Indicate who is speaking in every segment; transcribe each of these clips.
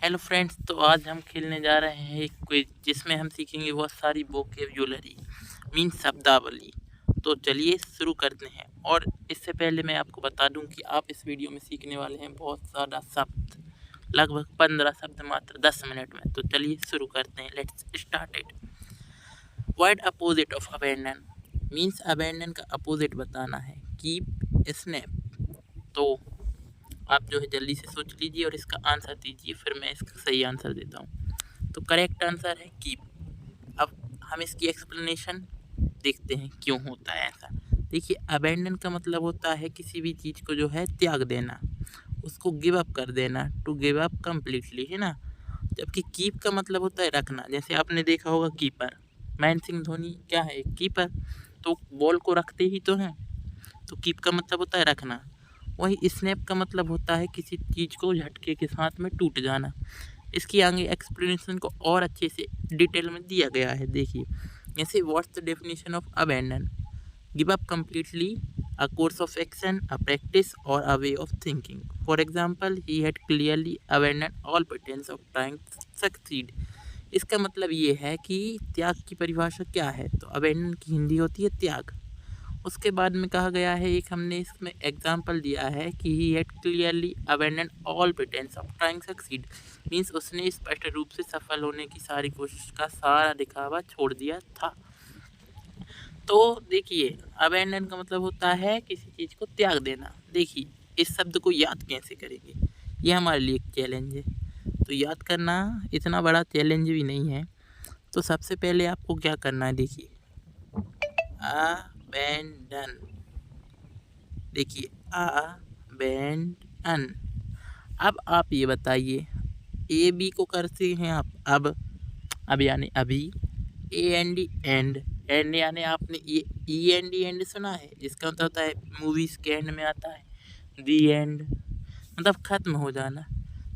Speaker 1: Hello friends, तो आज हम खेलने जा रहे हैं एक क्विज जिसमें हम सीखेंगे बहुत सारी वोकेब्युलरी मीन्स शब्दावली। तो चलिए शुरू करते हैं। और इससे पहले मैं आपको बता दूं कि आप इस वीडियो में सीखने वाले हैं बहुत ज़्यादा शब्द, लगभग 15 शब्द मात्र 10 मिनट में। तो चलिए शुरू करते हैं। Let's start it. Word opposite of abandon means abandon का अपोजिट बताना है। Keep, snap. तो आप जो है जल्दी से सोच लीजिए और इसका आंसर दीजिए, फिर मैं इसका सही आंसर देता हूँ। तो करेक्ट आंसर है कीप। अब हम इसकी एक्सप्लेनेशन देखते हैं क्यों होता है ऐसा। देखिए, अबेंडन का मतलब होता है किसी भी चीज़ को जो है त्याग देना, उसको गिव अप कर देना, टू गिव अप कम्प्लीटली, है ना। जबकि कीप का मतलब होता है रखना। जैसे आपने देखा होगा कीपर, महेंद्र सिंह धोनी क्या है, एक कीपर, तो बॉल को रखते ही तो हैं। तो कीप का मतलब होता है रखना। वही स्नैप का मतलब होता है किसी चीज़ को झटके के साथ में टूट जाना। इसकी आगे एक्सप्लेनेशन को और अच्छे से डिटेल में दिया गया है, देखिए। जैसे what's the definition of abandon, give up completely, a course of action, a practice or a way of thinking. For example, he had clearly abandon all pretence of trying succeed. इसका मतलब ये है कि त्याग की परिभाषा क्या है, तो अबैंडन की हिंदी होती है त्याग। उसके बाद में कहा गया है, एक हमने इसमें एग्जाम्पल दिया है कि ही had clearly abandon all pretence of trying succeed, means उसने स्पष्ट रूप से सफल होने की सारी कोशिश का सारा दिखावा छोड़ दिया था। तो देखिए, अबैंडन का मतलब होता है किसी चीज़ को त्याग देना। देखिए, इस शब्द को याद कैसे करेंगे, ये हमारे लिए एक चैलेंज है। तो याद करना इतना बड़ा चैलेंज भी नहीं है। तो सबसे पहले आपको क्या करना है, देखिए, अबैंडन। देखिए, अबैंडन। अब आप ये बताइए, ए बी को करते हैं आप अब यानी अभी, A N D and, and यानी आपने ये ई एन डी एंड सुना है, जिसका मतलब होता है मूवीज के एंड में आता है दी एंड, मतलब खत्म हो जाना।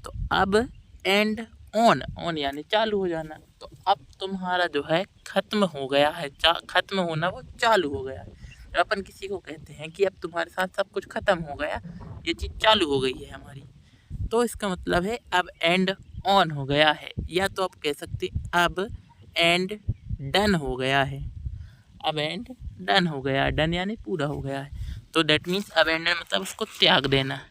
Speaker 1: तो अब एंड ऑन, ऑन यानी चालू हो जाना। तो अब तुम्हारा जो है खत्म हो गया है, खत्म होना वो चालू हो गया है। जब अपन किसी को कहते हैं कि अब तुम्हारे साथ सब कुछ खत्म हो गया, ये चीज़ चालू हो गई है हमारी, तो इसका मतलब है अब एंड ऑन हो गया है। या तो आप कह सकते अब एंड डन हो गया है। अब एंड डन हो गया है, डन यानी पूरा हो गया है। तो दैट मीन्स अबेंडन मतलब उसको त्याग देना।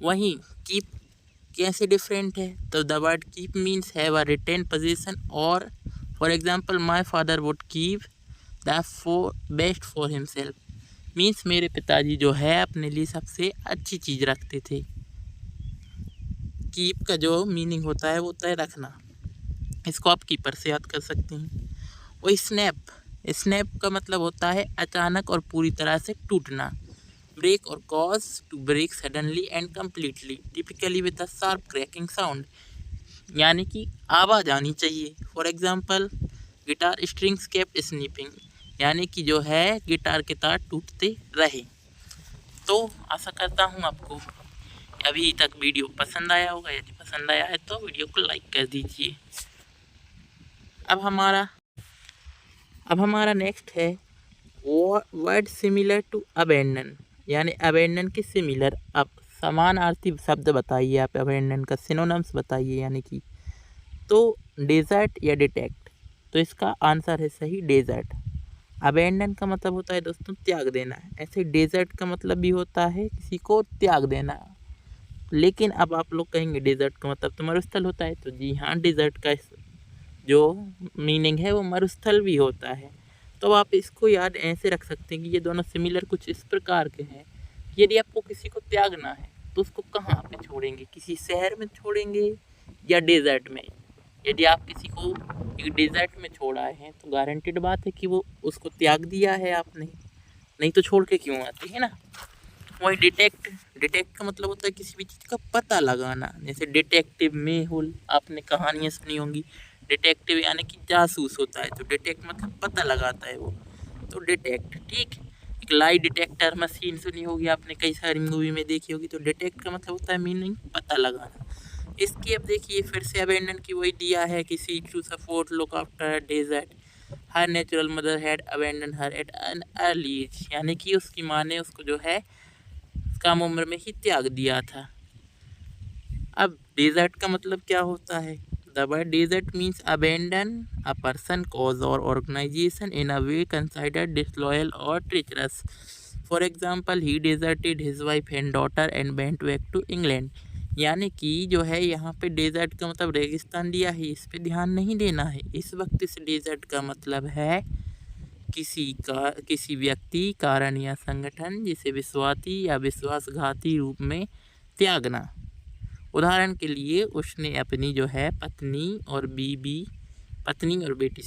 Speaker 1: वहीं कीप कैसे डिफरेंट है, तो the word keep means have a retain position, और for example my father would keep the best for himself, means मेरे पिताजी जो है अपने लिए सबसे अच्छी चीज़ रखते थे। कीप का जो मीनिंग होता है वो होता है रखना। इसको आप कीपर से याद कर सकते हैं। वही स्नैप, स्नैप का मतलब होता है अचानक और पूरी तरह से टूटना। Break or cause to break suddenly and completely, typically with a sharp cracking sound, यानी कि आवाज़ आनी चाहिए। For example, guitar strings kept snapping, यानी कि जो है गिटार के तार टूटते रहे। तो आशा करता हूँ आपको अभी तक वीडियो पसंद आया होगा। यदि पसंद आया है तो वीडियो को लाइक कर दीजिए। अब हमारा अब हमारा नेक्स्ट है वर्ड सिमिलर टू अबेंडन, यानी अबेंडन के सिमिलर। आप समानार्थी शब्द बताइए, आप अबेंडन का सिनोनिम्स बताइए, यानी कि। तो डेजर्ट या डिटेक्ट, तो इसका आंसर है सही डेजर्ट। अबेंडन का मतलब होता है दोस्तों त्याग देना, ऐसे डेजर्ट का मतलब भी होता है किसी को त्याग देना। लेकिन अब आप लोग कहेंगे डेजर्ट का मतलब तो मरुस्थल होता है, तो जी हाँ, डेजर्ट का जो मीनिंग है वो मरुस्थल भी होता है। तो आप इसको याद ऐसे रख सकते हैं कि ये दोनों सिमिलर कुछ इस प्रकार के हैं। यदि आपको किसी को त्यागना है तो उसको कहाँ पे छोड़ेंगे, किसी शहर में छोड़ेंगे या डेजर्ट में। यदि आप किसी को एक डेजर्ट में छोड़ा है तो गारंटेड बात है कि वो उसको त्याग दिया है आपने, नहीं तो छोड़ के क्यों आते, है ना। वही डिटेक्ट, डिटेक्ट का मतलब होता है किसी भी चीज़ का पता लगाना। जैसे डिटेक्टिव मेहुल, आपने कहानियाँ सुनी होंगी। डिटेक्टिव यानी कि जासूस होता है, तो डिटेक्ट मतलब पता लगाता है वो, तो डिटेक्ट, ठीक। एक लाई डिटेक्टर मशीन सुनी होगी आपने, कई सारी मूवी में देखी होगी। तो डिटेक्ट का मतलब होता है मीनिंग पता लगाना। इसकी अब देखिए फिर से अबेंडन की वही दिया है कि cease to support look after desert, her natural mother had abandon her at an early age, यानी कि उसकी माँ ने उसको जो है कम उम्र में ही त्याग दिया था। अब डेजर्ट का मतलब क्या होता है? The word desert means abandon a person cause or organisation in a way considered disloyal or treacherous. For example he deserted his wife and daughter and went back to England. यानी कि जो है यहाँ पे डेजर्ट का मतलब रेगिस्तान दिया है, इस पे ध्यान नहीं देना है। इस वक्त इस डेजर्ट का मतलब है किसी व्यक्ति, कारण या संगठन जिसे विश्वासी या विश्वासघाती रूप में त्यागना। उदाहरण के लिए उसने अपनी जो है पत्नी और बेटी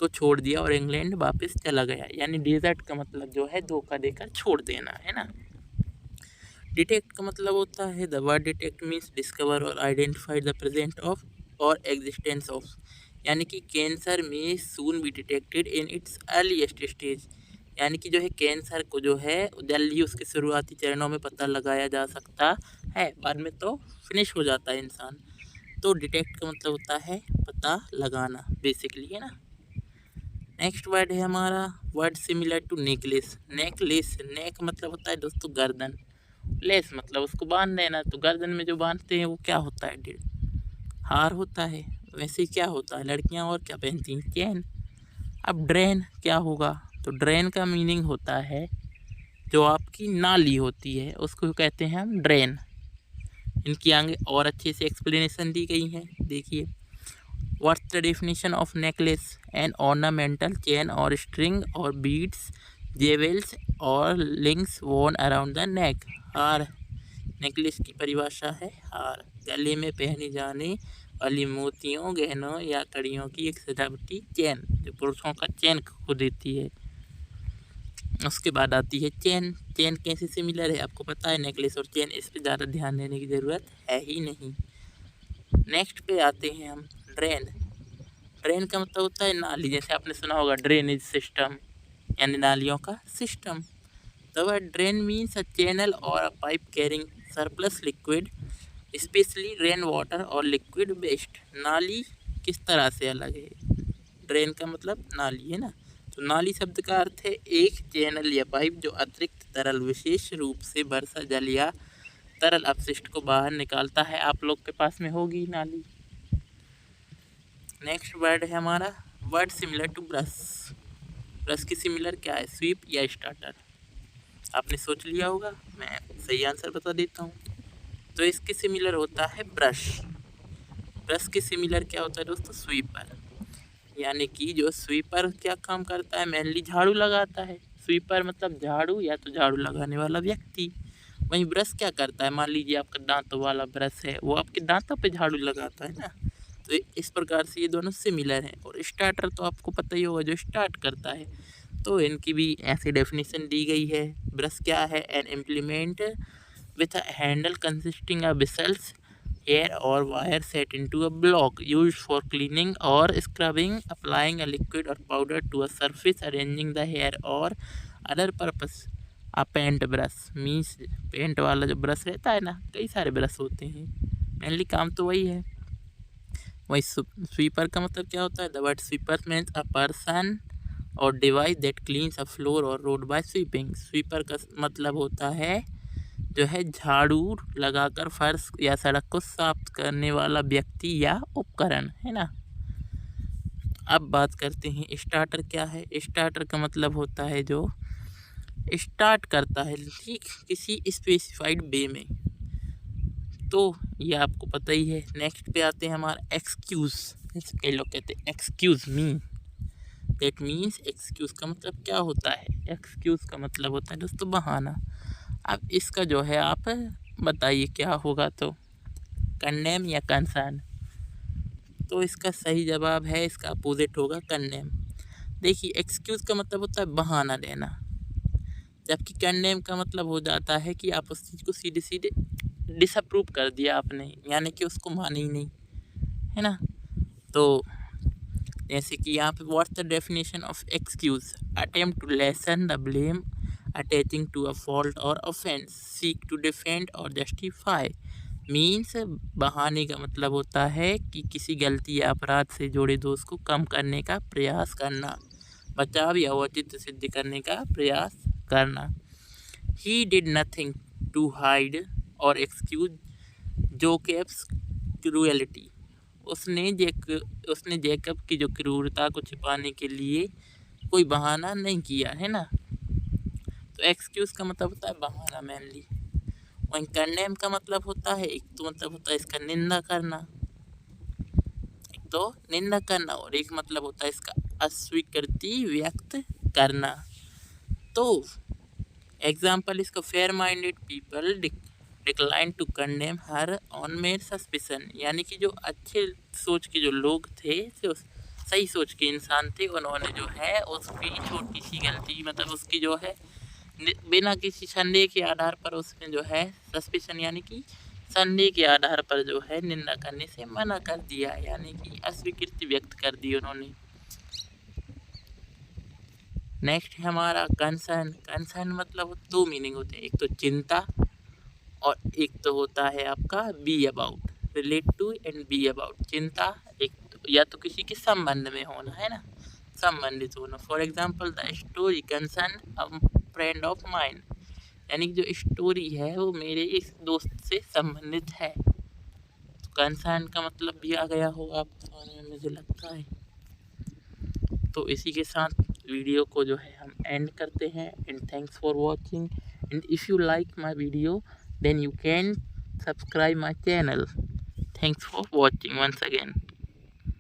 Speaker 1: को छोड़ दिया और इंग्लैंड वापस चला गया। यानी डेजर्ट का मतलब जो है धोखा देकर छोड़ देना, है ना। डिटेक्ट का मतलब होता है the word detect means discover और आइडेंटिफाई द प्रेजेंट ऑफ और एग्जिस्टेंस ऑफ। यानी कि कैंसर में soon be detected in its earliest stage. यानी कि जो है कैंसर को जो है जल्दी उसके शुरुआती चरणों में पता लगाया जा सकता है, बाद में तो फिनिश हो जाता है इंसान। तो डिटेक्ट का मतलब होता है पता लगाना बेसिकली, है ना। नेक्स्ट वर्ड है हमारा वर्ड सिमिलर टू नेकलेस। नेक मतलब होता है दोस्तों गर्दन, लेस मतलब उसको बांध देना। तो गर्दन में जो बांधते हैं वो क्या होता है? हार होता है। वैसे क्या होता है, लड़कियां और क्या पहनती हैं? चैन। अब ड्रेन क्या होगा? तो ड्रेन का मीनिंग होता है जो आपकी नाली होती है उसको कहते हैं हम ड्रेन। इनकी आगे और अच्छे से एक्सप्लेनेशन दी गई है, देखिए। What's the definition of necklace? An ornamental chain or string or beads, jewels or links worn around the neck. हार। नेकलेस की परिभाषा है हार, गले में पहने जाने वाली मोतियों, गहनों या कड़ियों की एक सजावटी चेन जो पुरुषों का चेन को देती है। उसके बाद आती है चेन। चेन कैसे सिमिलर है आपको पता है, नेकलेस और चेन, इस पर ज़्यादा ध्यान देने की ज़रूरत है ही नहीं। नेक्स्ट पे आते हैं हम ड्रेन। ड्रेन का मतलब होता है नाली, जैसे आपने सुना होगा ड्रेनेज सिस्टम, यानी नालियों का system. The word drain means a channel or a pipe carrying surplus liquid specially rain water or liquid waste. नाली किस तरह से अलग है? ड्रेन का मतलब नाली, है ना। तो नाली शब्द का अर्थ है एक चैनल या पाइप जो अतिरिक्त तरल, विशेष रूप से वर्षा जल या तरल अपशिष्ट को बाहर निकालता है। आप लोग के पास में होगी नाली। नेक्स्ट वर्ड है हमारा word similar to brush. Brush की सिमिलर क्या है? स्वीप या स्टार्टर। आपने सोच लिया होगा, मैं सही आंसर बता देता हूँ। तो इसके सिमिलर होता है ब्रश। ब्रश के सिमिलर क्या होता है दोस्तों? स्वीपर। यानी कि जो स्वीपर क्या काम करता है? मेनली झाड़ू लगाता है। स्वीपर मतलब झाड़ू या तो झाड़ू लगाने वाला व्यक्ति। वहीं ब्रश क्या करता है? मान लीजिए आपका दांतों वाला ब्रश है, वो आपके दांतों पे झाड़ू लगाता है ना। तो इस प्रकार से ये दोनों सिमिलर हैं। और स्टार्टर तो आपको पता ही होगा, जो स्टार्ट करता है। तो इनकी भी ऐसी डेफिनेशन दी गई है। ब्रश क्या है? An implement with a handle consisting of bristles, hair or wire set into a block used for cleaning or scrubbing, applying a liquid or powder to a surface, arranging the hair or other purpose. A paint brush means paint वाला जो brush रहता है ना, कई सारे brush होते हैं, mainly काम तो वही है। वही स्वीपर का मतलब क्या होता है? The word sweeper means a person or device that cleans a floor or road by sweeping. Sweeper का मतलब होता है जो है झाड़ू लगाकर फर्श या सड़क को साफ करने वाला व्यक्ति या उपकरण, है ना। अब बात करते हैं स्टार्टर क्या है। स्टार्टर का मतलब होता है जो स्टार्ट करता है, ठीक, किसी स्पेसिफाइड वे में। तो ये आपको पता ही है। नेक्स्ट पे आते हैं हमारा एक्सक्यूज़। कई लोग कहते हैं excuse me, that means excuse का मतलब क्या होता है? एक्सक्यूज़ का मतलब होता है दोस्तों बहाना। अब इसका जो है आप बताइए क्या होगा? तो कंडेम या कंसर्न। तो इसका सही जवाब है, इसका अपोजिट होगा कंडेम। देखिए एक्सक्यूज़ का मतलब होता है बहाना देना, जबकि कंडेम का मतलब हो जाता है कि आप उस चीज़ को सीधे सीधे डिसअप्रूव कर दिया आपने, यानी कि उसको माने ही नहीं, है ना। तो जैसे कि यहाँ पे what's the definition of excuse? Attempt to lessen the blame attaching to a fault or offence, seek to defend or justify. Means बहाने का मतलब होता है कि किसी गलती या अपराध से जुड़े दोष को कम करने का प्रयास करना, बचाव या औचित्य सिद्ध करने का प्रयास करना। He did nothing to hide or excuse Jacob's cruelty, उसने जैकब की जो क्रूरता को छिपाने के लिए कोई बहाना नहीं किया, है ना। तो एक्सक्यूज का मतलब होता है बहाना मेनली। वहीं कंडेम का मतलब होता है, एक तो मतलब होता है इसका निंदा करना, और एक मतलब होता है इसका अस्वीकृति व्यक्त करना। तो एग्जाम्पल इसका fair minded people decline to condemn her on mere suspicion, यानी कि जो अच्छे सोच के जो लोग थे, जो सही सोच के इंसान थे, उन्होंने जो है उसकी छोटी सी गलती, मतलब उसकी जो है बिना किसी संदेह के आधार पर उसने जो है सस्पिशन यानी कि संदेह के आधार पर जो है निंदा करने से मना कर दिया, यानी कि अस्वीकृति व्यक्त कर दी उन्होंने। नेक्स्ट है हमारा कंसर्न। कंसर्न मतलब दो मीनिंग होते हैं, एक तो चिंता और एक तो होता है आपका be about, relate to and be about. चिंता एक तो, या तो किसी के संबंध में होना, है ना, संबंधित होना। For example the story concern a friend of mine, यानी कि जो स्टोरी है वो मेरे इस दोस्त से संबंधित है। तो कंसर्न का मतलब भी आ गया होगा आपको समझ में, मुझे लगता है। तो इसी के साथ वीडियो को जो है हम एंड करते हैं। And thanks for watching, and if you like my video then you can subscribe my channel. Thanks for watching once again.